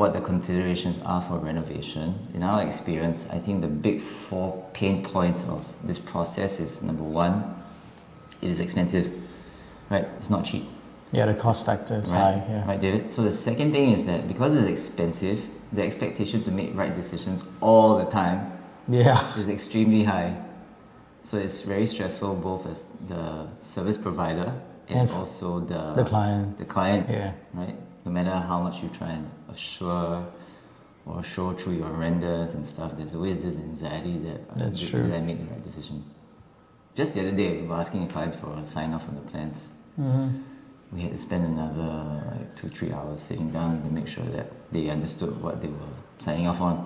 what the considerations are for renovation, in our experience, I think the big 4 pain points of this process is, number one, it is expensive, right? It's not cheap. Yeah, the cost factor is Right? high. Yeah. Right, David? So the second thing is that because it's expensive, the expectation to make right decisions all the time Yeah. is extremely high. So it's very stressful both as the service provider and also the client. The client, Yeah. right? No matter how much you try and assure or show through your renders and stuff, there's always this anxiety that That's true. did I make the right decision? Just the other day, we were asking a client for a sign off on the plans. We had to spend another 2-3 hours sitting down to make sure that they understood what they were signing off on.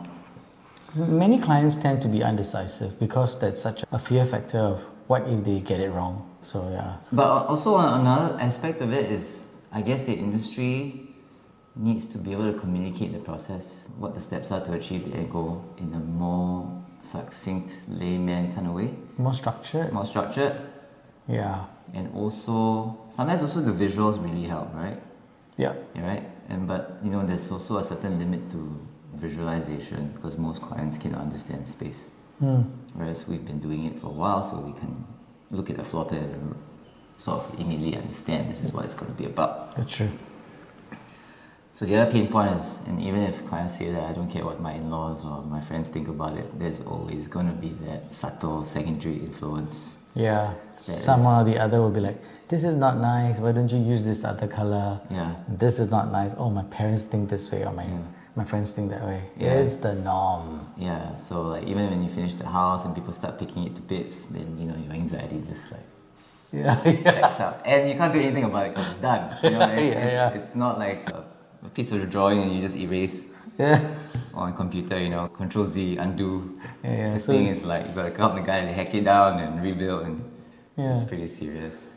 Many clients tend to be undecisive because that's such a fear factor of what if they get it wrong. So yeah. But also another aspect of it is, I guess the industry needs to be able to communicate the process, what the steps are to achieve the end goal in a more succinct, layman kind of way. More structured. More structured. Yeah. And also, sometimes also the visuals really help, right? Yeah. Yeah, right? But there's also a certain limit to visualization because most clients cannot understand space. Whereas we've been doing it for a while, so we can look at the floor plan and sort of immediately understand this is what it's going to be about. That's true. So the other pain point is, and even if clients say that I don't care what my in-laws or my friends think about it, there's always going to be that subtle secondary influence. Yeah. Somehow or the other will be like, this is not nice, why don't you use this other color? Yeah. This is not nice. Oh, my parents think this way or my friends think that way. Yeah. It's the norm. Yeah, so like even when you finish the house and people start picking it to bits, then your anxiety just like stacks up. And you can't do anything about it because it's done. It's not like a piece of drawing and you just erase. Yeah. On computer, Control Z, undo. Yeah. This thing is like you gotta help the guy to hack it down and rebuild, and Yeah. it's pretty serious.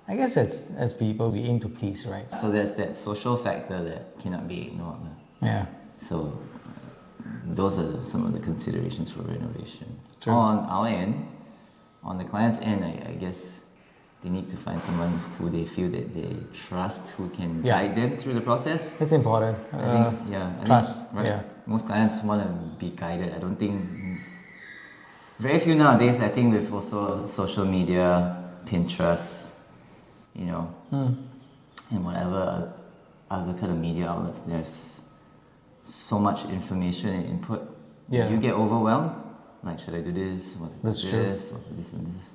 I guess as people, we aim to please, right? So there's that social factor that cannot be ignored. Yeah. So those are some of the considerations for renovation. True. On our end, on the client's end, I guess they need to find someone who they feel that they trust, who can guide them through the process. It's important. I think, Trust. right? Yeah. Most clients want to be guided. I don't think very few nowadays. I think with also social media, Pinterest, and whatever other kind of media outlets, there's so much information and input. Yeah. You get overwhelmed. Like, should I do this? That's true. What this and this?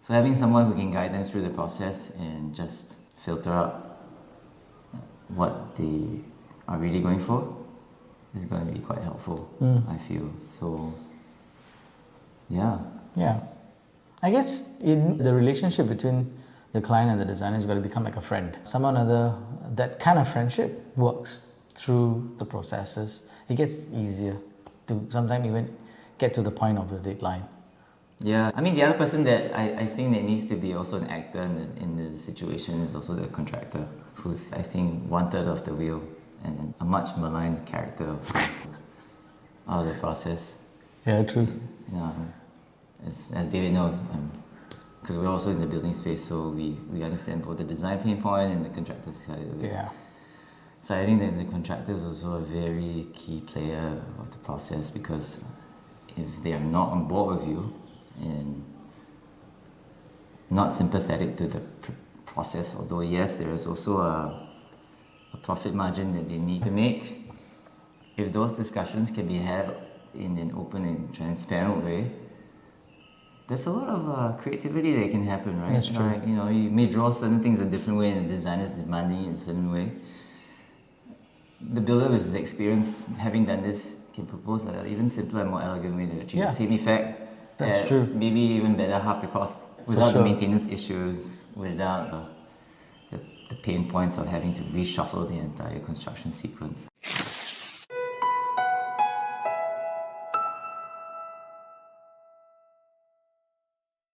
So having someone who can guide them through the process and just filter out what they are really going for is going to be quite helpful, I feel. So, yeah. Yeah. I guess in the relationship between the client and the designer is going to become like a friend. Someone other, that kind of friendship works through the processes. It gets easier to sometimes even get to the point of the deadline. Yeah, I mean the other person that I think that needs to be also an actor in the situation is also the contractor, who's I think 1/3 of the wheel and a much maligned character of the process. Yeah, true. Yeah, as David knows, because we're also in the building space, so we understand both the design pain point and the contractor side of it. Yeah. So I think that the contractor is also a very key player of the process, because if they are not on board with you and not sympathetic to the process, although yes, there is also a profit margin that they need to make, if those discussions can be had in an open and transparent way, there's a lot of creativity that can happen, right? That's true. Like, you may draw certain things a different way and the designer is demanding it in a certain way. The builder with his experience, having done this, can propose an even simpler and more elegant way to achieve the same effect. That's true. Maybe even better, half the cost, without sure. the maintenance issues, without the pain points of having to reshuffle the entire construction sequence.